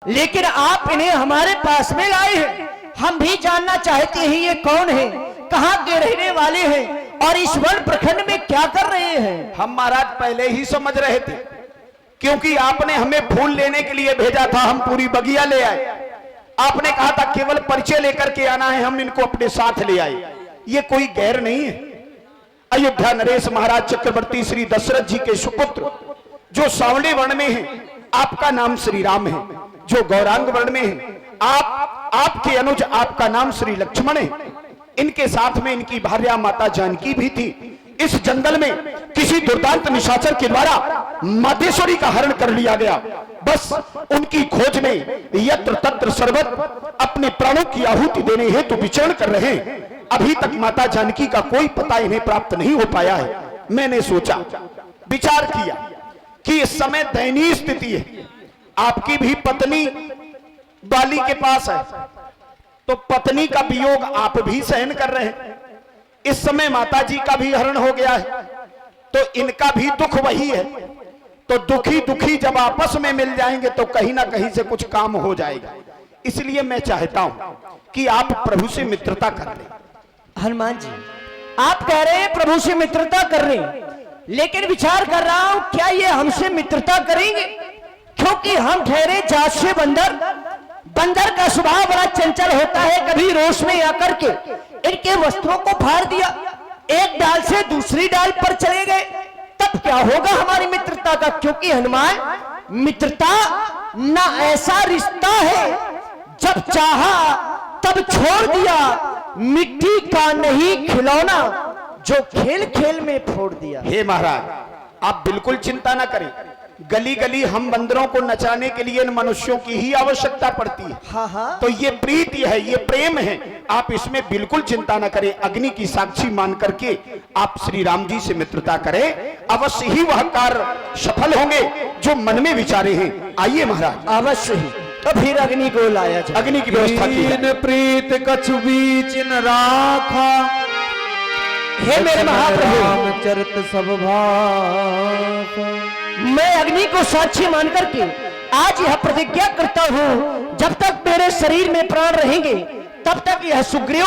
लेकिन आप इन्हें हमारे पास में लाए हैं। हम भी जानना चाहते हैं ये कौन है, कहाँ के रहने वाले हैं और इस वन प्रखंड में क्या कर रहे हैं। हम महाराज पहले ही समझ रहे थे, क्योंकि आपने हमें फूल लेने के लिए भेजा था, हम पूरी बगिया ले आए। आपने कहा था केवल परिचय लेकर के आना है, हम इनको अपने साथ ले आए। ये कोई गैर नहीं है। अयोध्या नरेश महाराज चक्रवर्ती श्री दशरथ जी के सुपुत्र जो सांवले वर्ण में है, आपका नाम श्री राम है। जो गौरांग वर्ण में है, आपके अनुज, आपका नाम श्री लक्ष्मण है। इनके साथ में इनकी भार्या माता जानकी भी थी। इस जंगल में किसी दुर्दांत निशाचर के द्वारा मातेश्वरी का हरण कर लिया गया। बस उनकी खोज में यत्र तत्र सर्वत्र अपने प्राणों की आहुति देने हेतु विचरण कर रहे हैं। अभी तक माता जानकी का कोई पता इन्हें प्राप्त नहीं हो पाया है। मैंने सोचा, विचार किया कि इस समय दयनीय स्थिति है। आपकी भी पत्नी बाली के पास है, तो पत्नी का वियोग आप भी सहन कर रहे हैं। इस समय माता जी का भी हरण हो गया है, तो इनका भी दुख वही है। तो दुखी दुखी जब आपस में मिल जाएंगे तो कहीं ना कहीं से कुछ काम हो जाएगा। इसलिए मैं चाहता हूं कि आप प्रभु से मित्रता कर लें। हनुमान जी, आप कह रहे हैं प्रभु से मित्रता कर रहे हैं, लेकिन विचार कर रहा हूं क्या ये हमसे मित्रता करेंगे? क्योंकि हम ठहरे जात से बंदर। बंदर का स्वभाव बड़ा चंचल होता है। कभी रोष में आकर के इनके वस्त्रों को फाड़ दिया, एक डाल से दूसरी डाल पर चले गए, तब क्या होगा हमारी मित्रता का? क्योंकि हनुमान, मित्रता ना ऐसा रिश्ता है जब चाहा तब छोड़ दिया, मिट्टी का नहीं खिलौना जो खेल खेल में फोड़ दिया। हे महाराज, आप बिल्कुल चिंता ना करें। गली गली हम बंदरों को नचाने के लिए इन मनुष्यों की ही आवश्यकता पड़ती है। हाँ। तो ये प्रीति है, ये प्रेम है, आप इसमें बिल्कुल चिंता ना करें। अग्नि की साक्षी मान करके आप श्री राम जी से मित्रता करें, अवश्य ही वह कार्य सफल होंगे जो मन में विचारे हैं। आइए महाराज। अवश्य ही। तो फिर अग्नि को लाया जाए। अग्नि की व्यवस्था की। प्रीत कछु बीच न राखा, हे मेरे महाप्रभु, चरित सब भाखा। मैं अग्नि को साक्षी मान करके आज यह प्रतिज्ञा करता हूँ, जब तक मेरे शरीर में प्राण रहेंगे तब तक यह सुग्रीव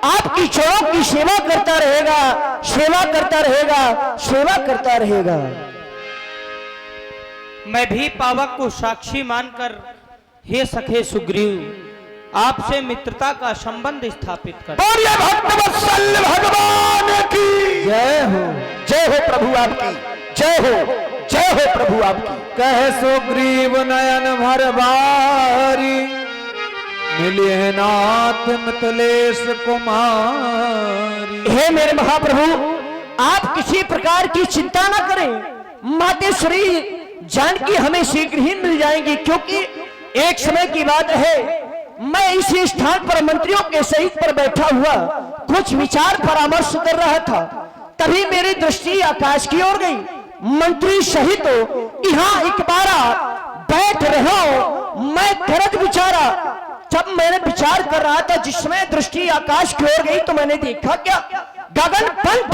आपकी चरणों की सेवा करता रहेगा, सेवा करता रहेगा, सेवा करता रहेगा। मैं भी पावक को साक्षी मानकर हे सखे सुग्रीव आपसे मित्रता का संबंध स्थापित कर। भक्तवत्सल भगवान की जय हो। जय हो प्रभु आपकी, जय हो, जय हो प्रभु आपकी। कह सुग्रीव नयन भर बारी, मिले नाथ मिथिलेश कुमारी। हे मेरे महाप्रभु, आप किसी प्रकार की चिंता न करें। मातेश्वरी जानकी हमें शीघ्र ही मिल जाएंगी, क्योंकि एक समय की बात है, मैं इसी स्थान पर मंत्रियों के सहित पर बैठा हुआ कुछ विचार परामर्श कर रहा था। तभी मेरी दृष्टि आकाश की ओर गई। मंत्री सहित यहाँ एक बारा बैठ रहो, मैं करत विचारा। जब मैंने विचार कर रहा था, जिसमें दृष्टि आकाश की ओर गई, तो मैंने देखा क्या? गगन पंथ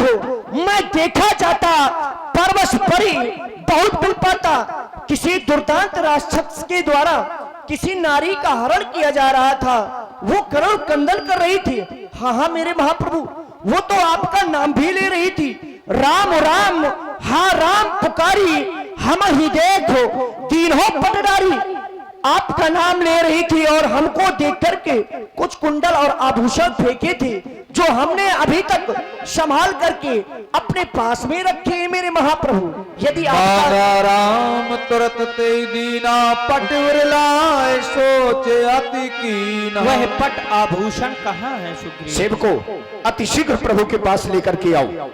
मैं देखा जाता, परवश परी बहुत बिल पाता। किसी दुर्दांत राक्षस के द्वारा किसी नारी का हरण किया जा रहा था। वो करुण कंदन कर रही थी। हाँ मेरे महाप्रभु, वो तो आपका नाम भी ले रही थी। राम राम, हाँ राम पुकारी, हम ही देखो तीनों पटदारी। आपका नाम ले रही थी और हमको देख करके कुछ कुंडल और आभूषण फेंके थे, जो हमने अभी तक संभाल करके अपने पास में रखे हैं मेरे महाप्रभु। यदि राम तुरत ते दीना, पट लाए सोचे अति कीना। वह पट आभूषण कहाँ है सुग्रीव? सेवको अति शीघ्र प्रभु के पास लेकर के आओ।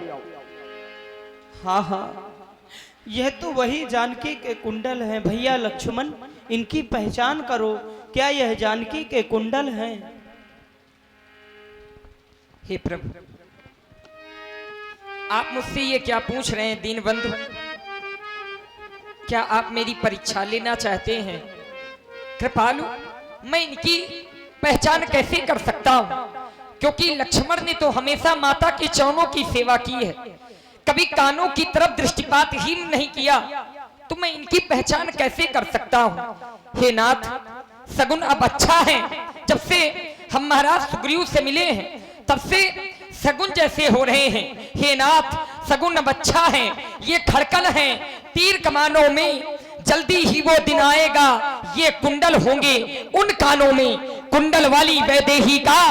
हाँ, यह तो वही जानकी के कुंडल हैं। भैया लक्ष्मण, इनकी पहचान करो, क्या यह जानकी के कुंडल हैं? हे प्रभु, आप मुझसे ये क्या पूछ रहे हैं दीनबंधु? क्या आप मेरी परीक्षा लेना चाहते हैं? कृपालु, मैं इनकी पहचान कैसे कर सकता हूं? क्योंकि लक्ष्मण ने तो हमेशा माता के चरणों की सेवा की है, कभी कानों की तरफ दृष्टिपात ही नहीं किया, तो मैं इनकी पहचान कैसे कर सकता हूं? हे नाथ, सगुन अब अच्छा है। जब से हम महाराज सुग्रीव से मिले हैं तब से सगुन जैसे हो रहे हैं। हे नाथ, सगुन अब अच्छा है। ये खड़कल है तीर कमानों में, जल्दी ही वो दिन आएगा ये कुंडल होंगे उन कानों में। कुंडल वाली वैदेही का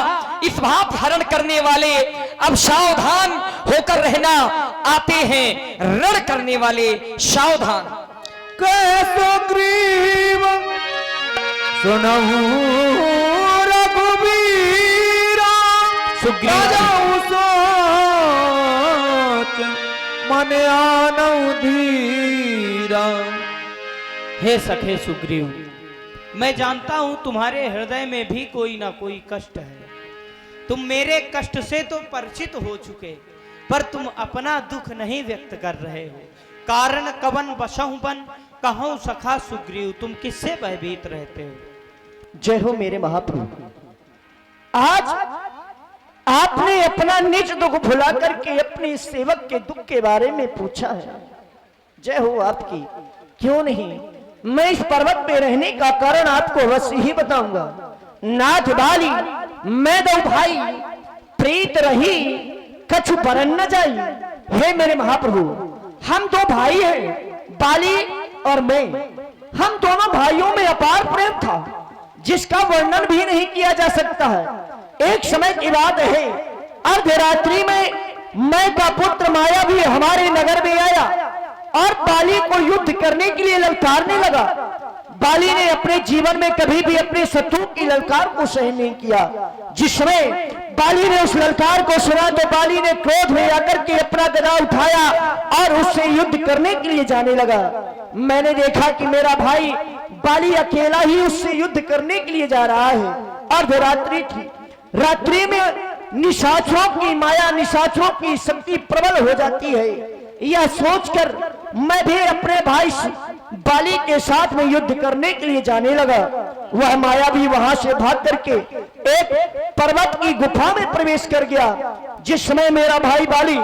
इस भाप हरण करने वाले अब सावधान होकर रहना, आते हैं रण करने वाले सावधान। कैसो ग्रीव सुनहु रघुबीरा, राजाऊ सोच मन आनऊ धीरा। हे सखे सुग्रीव, मैं जानता हूं तुम्हारे हृदय में भी कोई ना कोई कष्ट है। तुम मेरे कष्ट से तो परिचित हो चुके, पर तुम अपना दुख नहीं व्यक्त कर रहे हो। कारण कवन बसहु बन, कहूं सखा सुग्रीव, तुम किससे भयभीत रहते हो। जय हो मेरे महाप्रभु। आज आपने अपना निज दुख भुला करके अपने सेवक के दुख के बारे में पूछा है। जय हो आपकी। क्यों नहीं, मैं इस पर्वत पे रहने का कारण आपको अवश्य ही बताऊंगा। नाथ बाली मैं दो भाई, प्रीत रही कछु परन न जाई। हे मेरे महाप्रभु, हम दो भाई हैं, बाली और मैं। हम दोनों भाइयों में अपार प्रेम था जिसका वर्णन भी नहीं किया जा सकता है। एक समय की बात है, अर्धरात्रि में मैं का पुत्र माया भी हमारे नगर में आया और बाली को युद्ध करने के लिए ललकारने लगा। बाली ने अपने जीवन में कभी भी अपने शत्रु की ललकार को सहन नहीं किया। जिस समय बाली ने उस ललकार को सुना तो बाली ने क्रोध में आकर के अपना गदा उठाया और उससे युद्ध करने के लिए जाने लगा। मैंने देखा कि मेरा भाई बाली अकेला ही उससे युद्ध करने के लिए जा रहा है। अर्धरात्रि थी। रात्रि में निशाचरों की माया, निशाचरों की शक्ति प्रबल हो जाती है। यह सोचकर मैं भी अपने भाई बाली के साथ में युद्ध करने के लिए जाने लगा। वह माया भी वहां से भाग करके एक पर्वत की गुफा में प्रवेश कर गया। जिस समय मेरा भाई बाली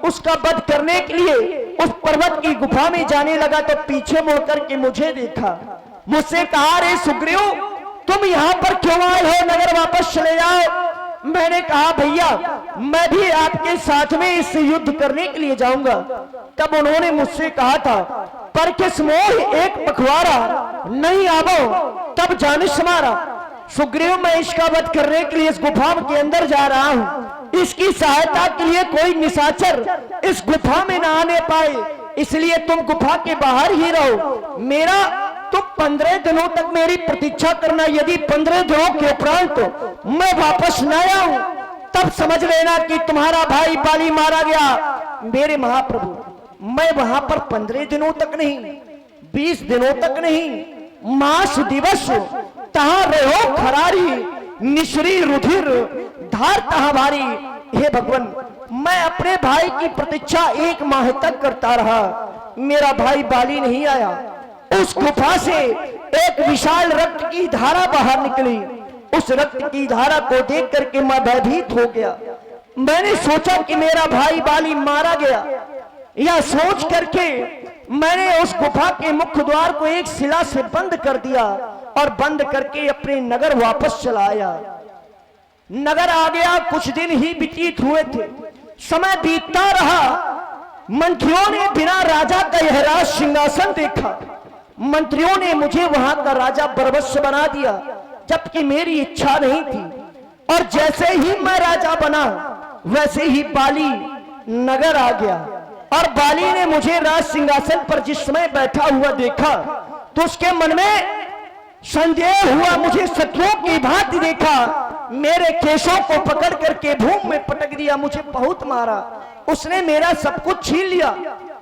उसका वध करने के लिए उस पर्वत की गुफा में जाने लगा तो पीछे मुड़ करके मुझे देखा, मुझसे कहा, रे सुग्रीव तुम यहाँ पर क्यों आए हो, नगर वापस चले जाओ। मैंने कहा, भैया मैं भी आपके साथ में इससे युद्ध करने के लिए जाऊंगा। तब उन्होंने मुझसे कहा था, पर किस मोह एक पखवारा, नहीं आवो तब जानिश हमारा। सुग्रीव मैं इसका वध करने के लिए इस गुफा के अंदर जा रहा हूँ। इसकी सहायता के लिए कोई निशाचर इस गुफा में न आने पाए, इसलिए तुम गुफा के बाहर ही रहो। मेरा तो 15 दिनों तक मेरी प्रतीक्षा करना। यदि 15 दिनों के उपरांत मैं वापस न आऊं तब समझ लेना कि तुम्हारा भाई बाली मारा गया। मेरे महाप्रभु, मैं वहां पर 15 दिनों तक नहीं, 20 दिनों तक नहीं, मास दिवस तहां रहो खरारी, निश्री रुधिर धार तहां भारी। हे भगवान, मैं अपने भाई की प्रतीक्षा 1 माह तक करता रहा। मेरा भाई बाली नहीं आया। उस गुफा से एक विशाल रक्त की धारा बाहर निकली। उस रक्त की धारा को देख करके मैं भयभीत हो गया। मैंने सोचा कि मेरा भाई बाली मारा गया। यह सोच करके मैंने उस गुफा के मुख्य द्वार को एक शिला से बंद कर दिया और बंद करके अपने नगर वापस चला आया। नगर आ गया। कुछ दिन ही व्यतीत हुए थे, समय बीतता रहा। मंत्रियों ने बिना राजा का यह राज सिंहासन देखा। मंत्रियों ने मुझे वहां का राजा बरबस बना दिया, जबकि मेरी इच्छा नहीं थी। और जैसे ही मैं राजा बना वैसे ही बाली नगर आ गया और बाली ने मुझे राज सिंहासन पर जिस समय बैठा हुआ देखा तो उसके मन में संदेह हुआ। मुझे शत्रुओं की भांति देखा, मेरे केशों को पकड़ करके भूमि में पटक दिया, मुझे बहुत मारा। उसने मेरा सब कुछ छीन लिया,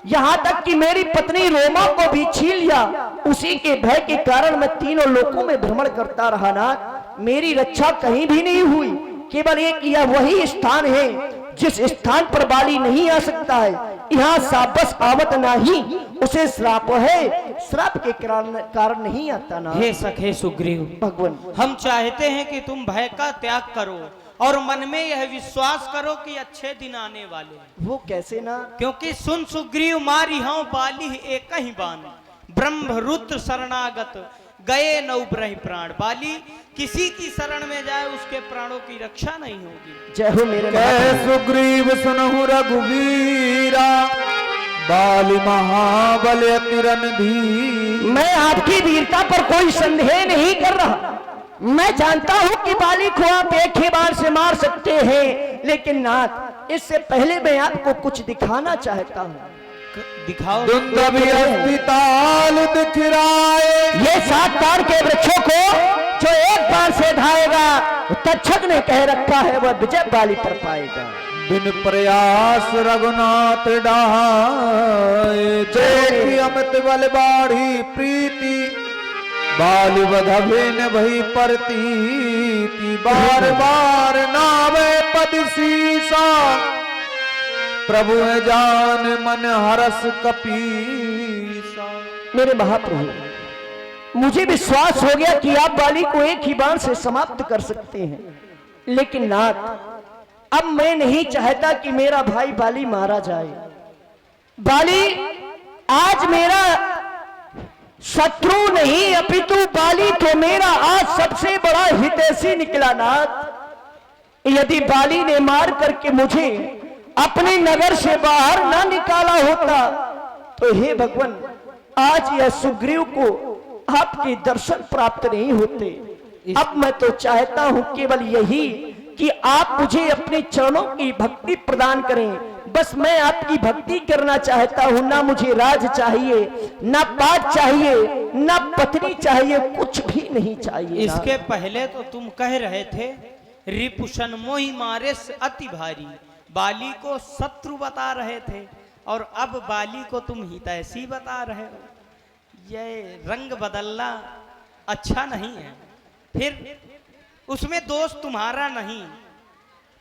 यहां तक कि मेरी पत्नी रोमा को भी छीन लिया। उसी के भय के कारण मैं तीनों लोकों में भ्रमण करता रहा। ना मेरी रक्षा कहीं भी नहीं हुई। केवल एक यह वही स्थान है जिस स्थान पर बाली नहीं आ सकता है। यहाँ साबस आवत नहीं, उसे श्राप है, श्राप के कारण नहीं आता ना। हे सखे सुग्रीव, भगवान हम चाहते हैं कि तुम भय का त्याग करो और मन में यह विश्वास करो कि अच्छे दिन आने वाले हैं। वो कैसे ना? क्योंकि सुन सुग्रीव मारी हूं बाली एक ही बान, ब्रह्म रुद्र शरणागत, गए न उबरहि प्राण। बाली किसी की शरण में जाए उसके प्राणों की रक्षा नहीं होगी। जय हो मेरे कह सुग्रीव सुनहु रघुवीरा बाली महाबल अति रणधीर। मैं आपकी वीरता पर कोई संदेह नहीं कर रहा। मैं जानता हूं कि बाली को आप एक ही बार से मार सकते हैं, लेकिन नाथ इससे पहले मैं आपको कुछ दिखाना चाहता हूं। दिखाओ। दुंदुभि अस्थिताल दिखराए। ये 7 तार के वृक्षों को जो एक बार से ढाएगा, तक्षक ने कह रखा है वह विजय बाली पर पाएगा। बिन प्रयास रघुनाथ डाए। देखी अमित बल बाढ़ी प्रीति बाली बधवे न भई परतीति। बार बार नावे पद सीसा प्रभु जान मन हरस कपीसा। मेरे महाप्रभु, मुझे विश्वास हो गया कि आप बाली को एक ही बार से समाप्त कर सकते हैं, लेकिन नाथ अब मैं नहीं चाहता कि मेरा भाई बाली मारा जाए। बाली आज मेरा शत्रु नहीं, अपितु बाली तो मेरा आज सबसे बड़ा हितैषी निकला नाथ। यदि बाली ने मार करके मुझे अपने नगर से बाहर ना निकाला होता तो हे भगवान आज यह सुग्रीव को आपके दर्शन प्राप्त नहीं होते। अब मैं तो चाहता हूं केवल यही कि आप मुझे अपने चरणों की भक्ति प्रदान करें। बस मैं आपकी भक्ति करना चाहता हूं। ना मुझे राज चाहिए, ना पाद चाहिए, ना पत्नी चाहिए, कुछ भी नहीं चाहिए। इसके पहले तो तुम कह रहे थे रिपुशन मोहि मारे अति भारी, बाली को शत्रु बता रहे थे, और अब बाली को तुम हितैषी बता रहे हो। ये रंग बदलना अच्छा नहीं है। फिर उसमें दोष तुम्हारा नहीं,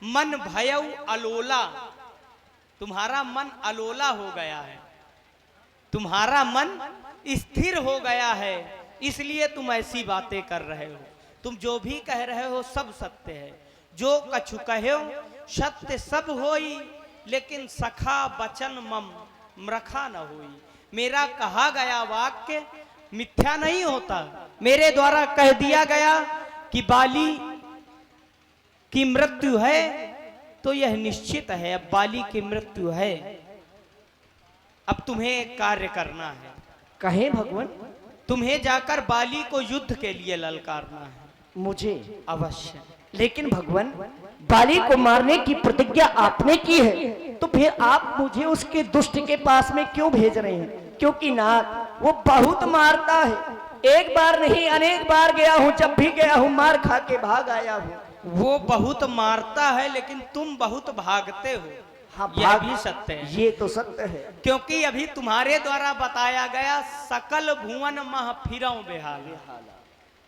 मन भयउ अलोला, तुम्हारा मन अलोला हो गया है, तुम्हारा मन स्थिर हो गया है, इसलिए तुम ऐसी बातें कर रहे हो। तुम जो भी कह रहे हो सब सत्य है। जो कछु कहो सत्य सब होई, लेकिन सखा बचन मम रखा न होई। मेरा कहा गया वाक्य मिथ्या नहीं होता। मेरे द्वारा कह दिया गया कि बाली की मृत्यु है तो यह निश्चित है। अब बाली की मृत्यु है, अब तुम्हें एक कार्य करना है। कहे भगवान। तुम्हें जाकर बाली को युद्ध के लिए ललकारना है। मुझे अवश्य। लेकिन भगवान बाली को मारने की प्रतिज्ञा आपने की है, तो फिर आप मुझे उसके दुष्ट के पास में क्यों भेज रहे हैं? क्योंकि नाथ वो बहुत मारता है। एक बार नहीं अनेक बार गया हूं, जब भी गया हूं मार खा के भाग आया हूं। वो बहुत मारता है लेकिन तुम बहुत भागते हो। हाँ, यह भी सत्य है। ये तो सत्य है, क्योंकि अभी तुम्हारे द्वारा बताया गया सकल भुवन मह फिरऊं बेहाल।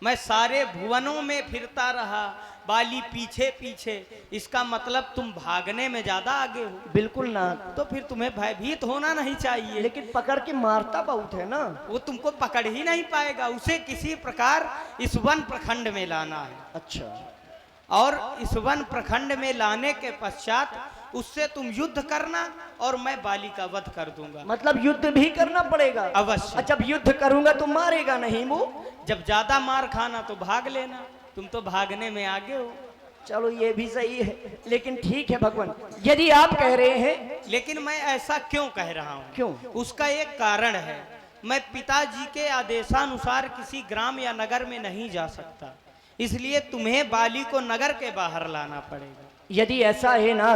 मैं सारे भुवनों में फिरता रहा, बाली पीछे पीछे। इसका मतलब तुम भागने में ज्यादा आगे हो। बिल्कुल ना। तो फिर तुम्हें भयभीत होना नहीं चाहिए। लेकिन पकड़ के मारता बहुत है ना। वो तुमको पकड़ ही नहीं पाएगा। उसे किसी प्रकार इस वन प्रखंड में लाना है। अच्छा। और इस वन प्रखंड में लाने के पश्चात उससे तुम युद्ध करना और मैं बाली का वध कर दूंगा। मतलब युद्ध भी करना पड़ेगा? अवश्य। जब युद्ध करूंगा तो मारेगा नहीं वो? जब ज्यादा मार खाना तो भाग लेना। तुम तो भागने में आगे हो। चलो ये भी सही है, लेकिन ठीक है भगवान, यदि आप कह रहे हैं। लेकिन मैं ऐसा क्यों कह रहा हूँ? क्यों? उसका एक कारण है। मैं पिताजी के आदेशानुसार किसी ग्राम या नगर में नहीं जा सकता, इसलिए तुम्हें बाली को नगर के बाहर लाना पड़ेगा। यदि ऐसा है ना,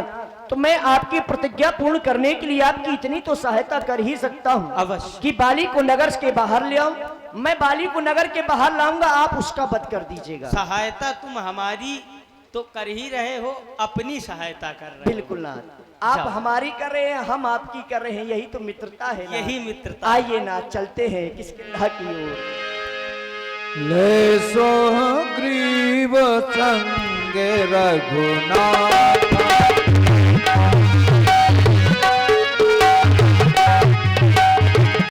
तो मैं आपकी प्रतिज्ञा पूर्ण करने के लिए आपकी इतनी तो सहायता कर ही सकता हूँ। अवश्य। कि बाली को नगर के बाहर ले आऊं। मैं बाली को नगर के बाहर लाऊंगा, आप उसका वध कर दीजिएगा। सहायता तुम हमारी तो कर ही रहे हो, अपनी सहायता कर रहे हो। बिल्कुल ना। आप हमारी कर रहे हैं, हम आपकी कर रहे हैं, यही तो मित्रता है ना। यही मित्रता। आइए ना, चलते हैं किसके की ओर। ले सो ग्रीव संग रघुनाथ